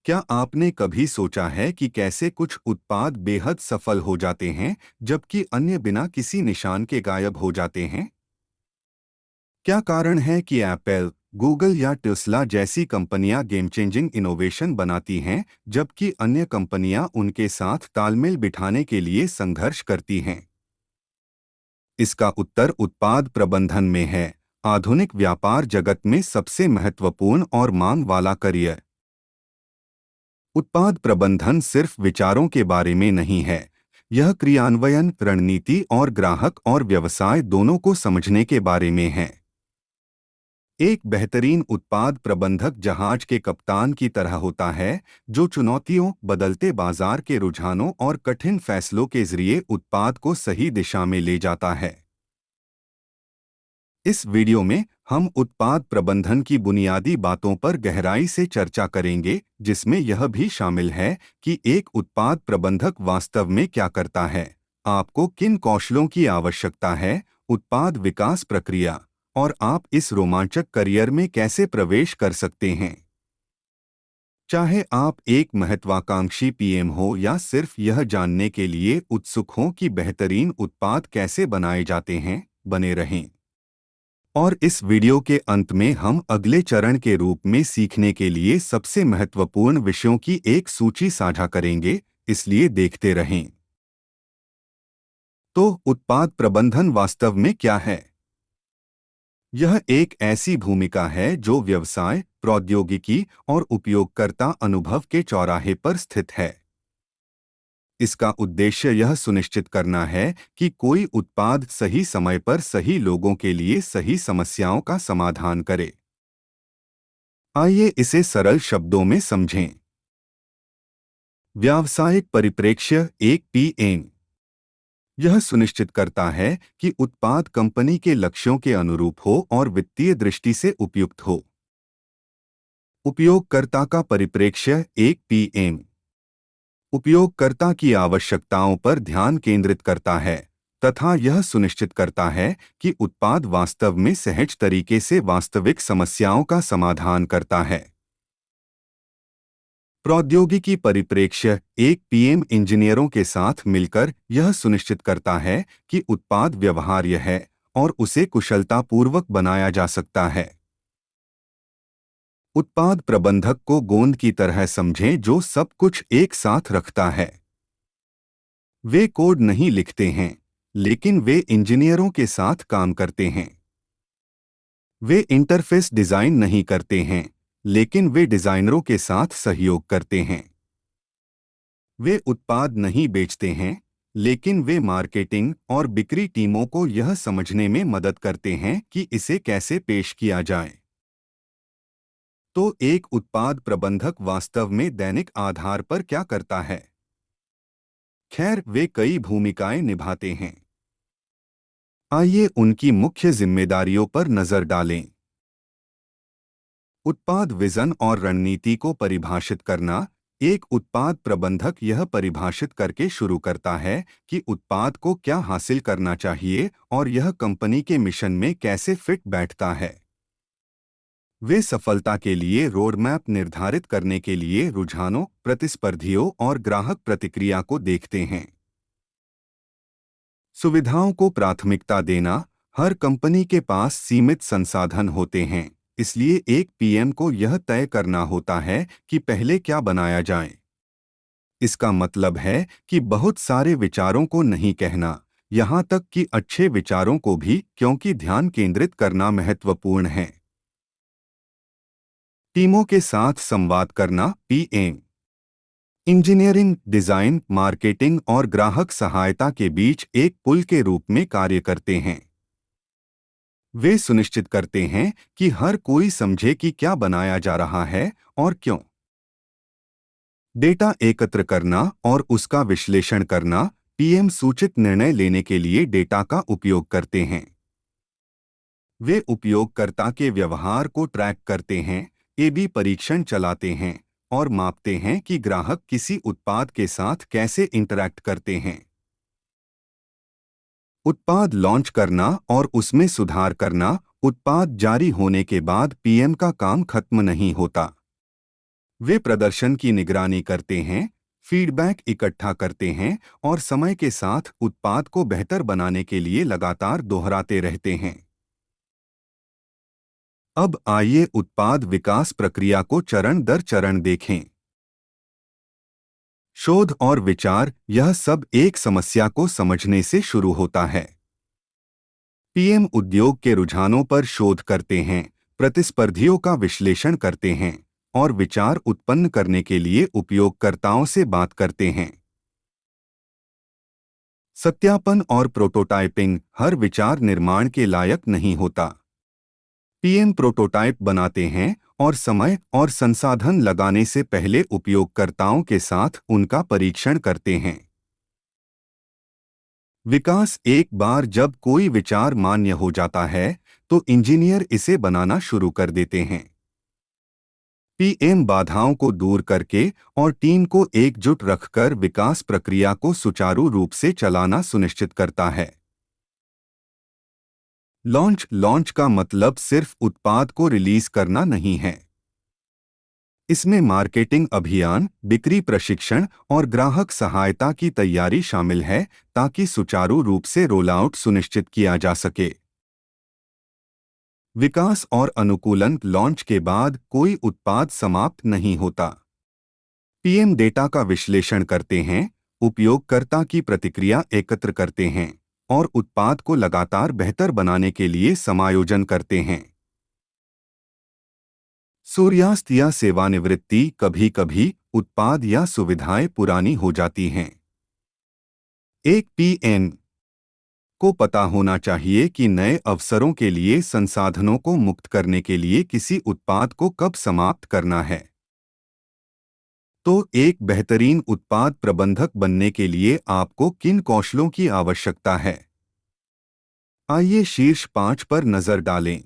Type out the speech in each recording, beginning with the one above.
क्या आपने कभी सोचा है कि कैसे कुछ उत्पाद बेहद सफल हो जाते हैं जबकि अन्य बिना किसी निशान के गायब हो जाते हैं? क्या कारण है कि एप्पल, गूगल या टेस्ला जैसी कंपनियां गेम चेंजिंग इनोवेशन बनाती हैं जबकि अन्य कंपनियां उनके साथ तालमेल बिठाने के लिए संघर्ष करती हैं? इसका उत्तर उत्पाद प्रबंधन में है, आधुनिक व्यापार जगत में सबसे महत्वपूर्ण और मांग वाला करियर। उत्पाद प्रबंधन सिर्फ विचारों के बारे में नहीं है, यह क्रियान्वयन, रणनीति और ग्राहक और व्यवसाय दोनों को समझने के बारे में है। एक बेहतरीन उत्पाद प्रबंधक जहाज के कप्तान की तरह होता है, जो चुनौतियों, बदलते बाजार के रुझानों और कठिन फैसलों के जरिए उत्पाद को सही दिशा में ले जाता है। इस वीडियो में हम उत्पाद प्रबंधन की बुनियादी बातों पर गहराई से चर्चा करेंगे, जिसमें यह भी शामिल है कि एक उत्पाद प्रबंधक वास्तव में क्या करता है, आपको किन कौशलों की आवश्यकता है, उत्पाद विकास प्रक्रिया, और आप इस रोमांचक करियर में कैसे प्रवेश कर सकते हैं। चाहे आप एक महत्वाकांक्षी पीएम हो या सिर्फ यह जानने के लिए उत्सुक हों कि बेहतरीन उत्पाद कैसे बनाए जाते हैं, बने रहें। और इस वीडियो के अंत में हम अगले चरण के रूप में सीखने के लिए सबसे महत्वपूर्ण विषयों की एक सूची साझा करेंगे, इसलिए देखते रहें। तो उत्पाद प्रबंधन वास्तव में क्या है? यह एक ऐसी भूमिका है जो व्यवसाय, प्रौद्योगिकी और उपयोगकर्ता अनुभव के चौराहे पर स्थित है। इसका उद्देश्य यह सुनिश्चित करना है कि कोई उत्पाद सही समय पर सही लोगों के लिए सही समस्याओं का समाधान करे। आइए इसे सरल शब्दों में समझें। व्यावसायिक परिप्रेक्ष्य एक पीएम यह सुनिश्चित करता है कि उत्पाद कंपनी के लक्ष्यों के अनुरूप हो और वित्तीय दृष्टि से उपयुक्त हो। उपयोगकर्ता का परिप्रेक्ष्य एक पीएम उपयोगकर्ता की आवश्यकताओं पर ध्यान केंद्रित करता है तथा यह सुनिश्चित करता है कि उत्पाद वास्तव में सहज तरीके से वास्तविक समस्याओं का समाधान करता है। प्रौद्योगिकी परिप्रेक्ष्य एक पीएम इंजीनियरों के साथ मिलकर यह सुनिश्चित करता है कि उत्पाद व्यवहार्य है और उसे कुशलतापूर्वक बनाया जा सकता है। उत्पाद प्रबंधक को गोंद की तरह समझें जो सब कुछ एक साथ रखता है। वे कोड नहीं लिखते हैं, लेकिन वे इंजीनियरों के साथ काम करते हैं। वे इंटरफेस डिजाइन नहीं करते हैं, लेकिन वे डिजाइनरों के साथ सहयोग करते हैं। वे उत्पाद नहीं बेचते हैं, लेकिन वे मार्केटिंग और बिक्री टीमों को यह समझने में मदद करते हैं कि इसे कैसे पेश किया जाए। तो एक उत्पाद प्रबंधक वास्तव में दैनिक आधार पर क्या करता है? खैर, वे कई भूमिकाएं निभाते हैं। आइए उनकी मुख्य जिम्मेदारियों पर नजर डालें। उत्पाद विजन और रणनीति को परिभाषित करना। एक उत्पाद प्रबंधक यह परिभाषित करके शुरू करता है कि उत्पाद को क्या हासिल करना चाहिए और यह कंपनी के मिशन में कैसे फिट बैठता है। वे सफलता के लिए रोडमैप निर्धारित करने के लिए रुझानों, प्रतिस्पर्धियों और ग्राहक प्रतिक्रिया को देखते हैं। सुविधाओं को प्राथमिकता देना। हर कंपनी के पास सीमित संसाधन होते हैं, इसलिए एक पीएम को यह तय करना होता है कि पहले क्या बनाया जाए। इसका मतलब है कि बहुत सारे विचारों को नहीं कहना, यहाँ तक कि अच्छे विचारों को भी, क्योंकि ध्यान केंद्रित करना महत्वपूर्ण है। टीमों के साथ संवाद करना। पीएम इंजीनियरिंग, डिजाइन, मार्केटिंग और ग्राहक सहायता के बीच एक पुल के रूप में कार्य करते हैं। वे सुनिश्चित करते हैं कि हर कोई समझे कि क्या बनाया जा रहा है और क्यों। डेटा एकत्र करना और उसका विश्लेषण करना। पीएम सूचित निर्णय लेने के लिए डेटा का उपयोग करते हैं। वे उपयोगकर्ता के व्यवहार को ट्रैक करते हैं, ए/बी परीक्षण चलाते हैं और मापते हैं कि ग्राहक किसी उत्पाद के साथ कैसे इंटरैक्ट करते हैं। उत्पाद लॉन्च करना और उसमें सुधार करना। उत्पाद जारी होने के बाद पीएम का काम खत्म नहीं होता। वे प्रदर्शन की निगरानी करते हैं, फीडबैक इकट्ठा करते हैं और समय के साथ उत्पाद को बेहतर बनाने के लिए लगातार दोहराते रहते हैं। अब आइए उत्पाद विकास प्रक्रिया को चरण दर चरण देखें। शोध और विचार, यह सब एक समस्या को समझने से शुरू होता है। पीएम उद्योग के रुझानों पर शोध करते हैं, प्रतिस्पर्धियों का विश्लेषण करते हैं और विचार उत्पन्न करने के लिए उपयोगकर्ताओं से बात करते हैं। सत्यापन और प्रोटोटाइपिंग, हर विचार निर्माण के लायक नहीं होता। पीएम प्रोटोटाइप बनाते हैं और समय और संसाधन लगाने से पहले उपयोगकर्ताओं के साथ उनका परीक्षण करते हैं। विकास, एक बार जब कोई विचार मान्य हो जाता है तो इंजीनियर इसे बनाना शुरू कर देते हैं। पीएम बाधाओं को दूर करके और टीम को एकजुट रखकर विकास प्रक्रिया को सुचारू रूप से चलाना सुनिश्चित करता है। लॉन्च का मतलब सिर्फ उत्पाद को रिलीज करना नहीं है। इसमें मार्केटिंग अभियान, बिक्री प्रशिक्षण और ग्राहक सहायता की तैयारी शामिल है ताकि सुचारू रूप से रोलआउट सुनिश्चित किया जा सके। विकास और अनुकूलन, लॉन्च के बाद कोई उत्पाद समाप्त नहीं होता। पीएम डेटा का विश्लेषण करते हैं, उपयोगकर्ता की प्रतिक्रिया एकत्र करते हैं और उत्पाद को लगातार बेहतर बनाने के लिए समायोजन करते हैं। सूर्यास्त या सेवानिवृत्ति, कभी कभी उत्पाद या सुविधाएं पुरानी हो जाती हैं। एक पीएम को पता होना चाहिए कि नए अवसरों के लिए संसाधनों को मुक्त करने के लिए किसी उत्पाद को कब समाप्त करना है। तो एक बेहतरीन उत्पाद प्रबंधक बनने के लिए आपको किन कौशलों की आवश्यकता है? आइए शीर्ष 5 पर नजर डालें।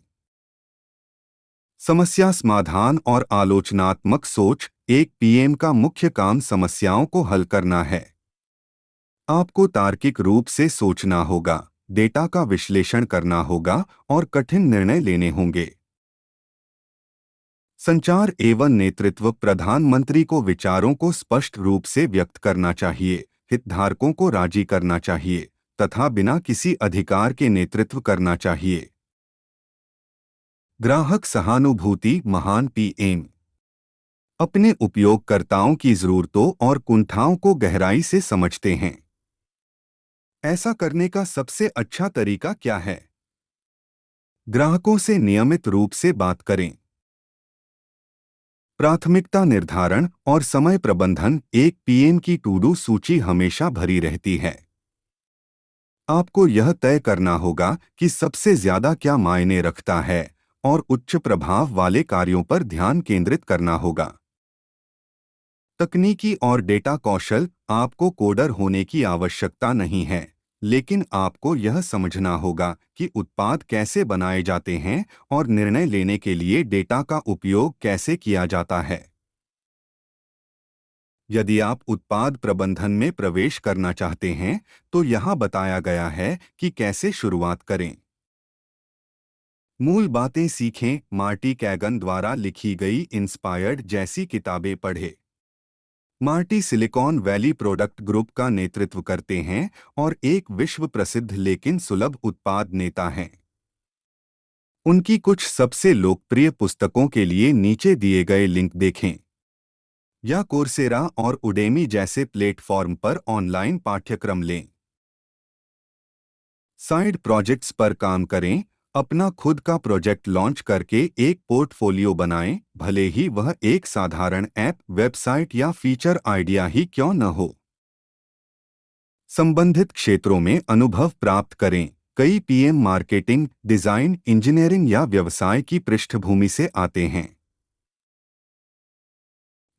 समस्या समाधान और आलोचनात्मक सोच, एक पीएम का मुख्य काम समस्याओं को हल करना है। आपको तार्किक रूप से सोचना होगा, डेटा का विश्लेषण करना होगा और कठिन निर्णय लेने होंगे। संचार एवं नेतृत्व, प्रधानमंत्री को विचारों को स्पष्ट रूप से व्यक्त करना चाहिए, हितधारकों को राजी करना चाहिए तथा बिना किसी अधिकार के नेतृत्व करना चाहिए। ग्राहक सहानुभूति, महान पीएम अपने उपयोगकर्ताओं की जरूरतों और कुंठाओं को गहराई से समझते हैं। ऐसा करने का सबसे अच्छा तरीका क्या है? ग्राहकों से नियमित रूप से बात करें। प्राथमिकता निर्धारण और समय प्रबंधन, एक पीएम की टू डू सूची हमेशा भरी रहती है। आपको यह तय करना होगा कि सबसे ज्यादा क्या मायने रखता है और उच्च प्रभाव वाले कार्यों पर ध्यान केंद्रित करना होगा। तकनीकी और डेटा कौशल, आपको कोडर होने की आवश्यकता नहीं है, लेकिन आपको यह समझना होगा कि उत्पाद कैसे बनाए जाते हैं और निर्णय लेने के लिए डेटा का उपयोग कैसे किया जाता है। यदि आप उत्पाद प्रबंधन में प्रवेश करना चाहते हैं, तो यहाँ बताया गया है कि कैसे शुरुआत करें। मूल बातें सीखें, मार्टी कैगन द्वारा लिखी गई इंस्पायर्ड जैसी किताबें पढ़ें। Marty Silicon Valley product group का नेतृत्व करते हैं और एक विश्व प्रसिद्ध लेकिन सुलभ उत्पाद नेता हैं। उनकी कुछ सबसे लोकप्रिय पुस्तकों के लिए नीचे दिए गए लिंक देखें या कोर्सेरा और उडेमी जैसे प्लेटफॉर्म पर ऑनलाइन पाठ्यक्रम लें। साइड प्रोजेक्ट्स पर काम करें, अपना खुद का प्रोजेक्ट लॉन्च करके एक पोर्टफोलियो बनाएं, भले ही वह एक साधारण ऐप, वेबसाइट या फीचर आइडिया ही क्यों न हो। संबंधित क्षेत्रों में अनुभव प्राप्त करें, कई पीएम मार्केटिंग, डिजाइन, इंजीनियरिंग या व्यवसाय की पृष्ठभूमि से आते हैं।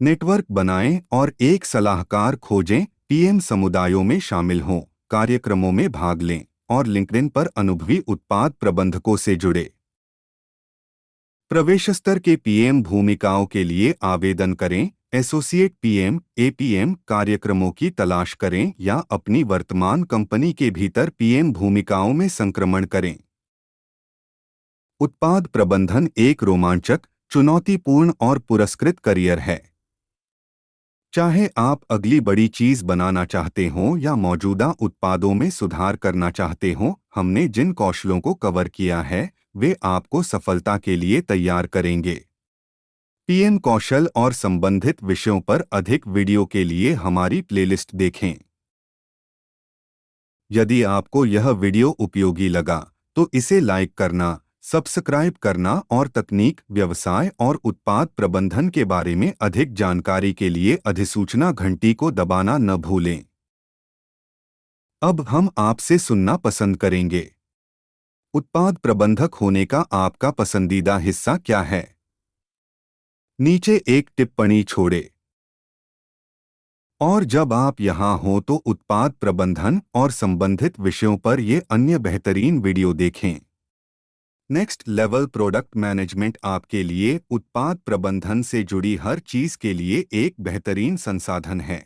नेटवर्क बनाएं और एक सलाहकार खोजें, पीएम समुदायों में शामिल हों, कार्यक्रमों में भाग लें और लिंक्डइन पर अनुभवी उत्पाद प्रबंधकों से जुड़े। प्रवेश स्तर के पीएम भूमिकाओं के लिए आवेदन करें, एसोसिएट पीएम, एपीएम कार्यक्रमों की तलाश करें या अपनी वर्तमान कंपनी के भीतर पीएम भूमिकाओं में संक्रमण करें। उत्पाद प्रबंधन एक रोमांचक, चुनौतीपूर्ण और पुरस्कृत करियर है। चाहे आप अगली बड़ी चीज बनाना चाहते हो या मौजूदा उत्पादों में सुधार करना चाहते हो, हमने जिन कौशलों को कवर किया है वे आपको सफलता के लिए तैयार करेंगे। पीएम कौशल और संबंधित विषयों पर अधिक वीडियो के लिए हमारी प्लेलिस्ट देखें। यदि आपको यह वीडियो उपयोगी लगा तो इसे लाइक करना, सब्सक्राइब करना और तकनीक, व्यवसाय और उत्पाद प्रबंधन के बारे में अधिक जानकारी के लिए अधिसूचना घंटी को दबाना न भूलें। अब हम आपसे सुनना पसंद करेंगे। उत्पाद प्रबंधक होने का आपका पसंदीदा हिस्सा क्या है? नीचे एक टिप्पणी छोड़ें। और जब आप यहाँ हो तो उत्पाद प्रबंधन और संबंधित विषयों पर ये अन्य बेहतरीन वीडियो देखें। नेक्स्ट लेवल प्रोडक्ट मैनेजमेंट आपके लिए उत्पाद प्रबंधन से जुड़ी हर चीज के लिए एक बेहतरीन संसाधन है।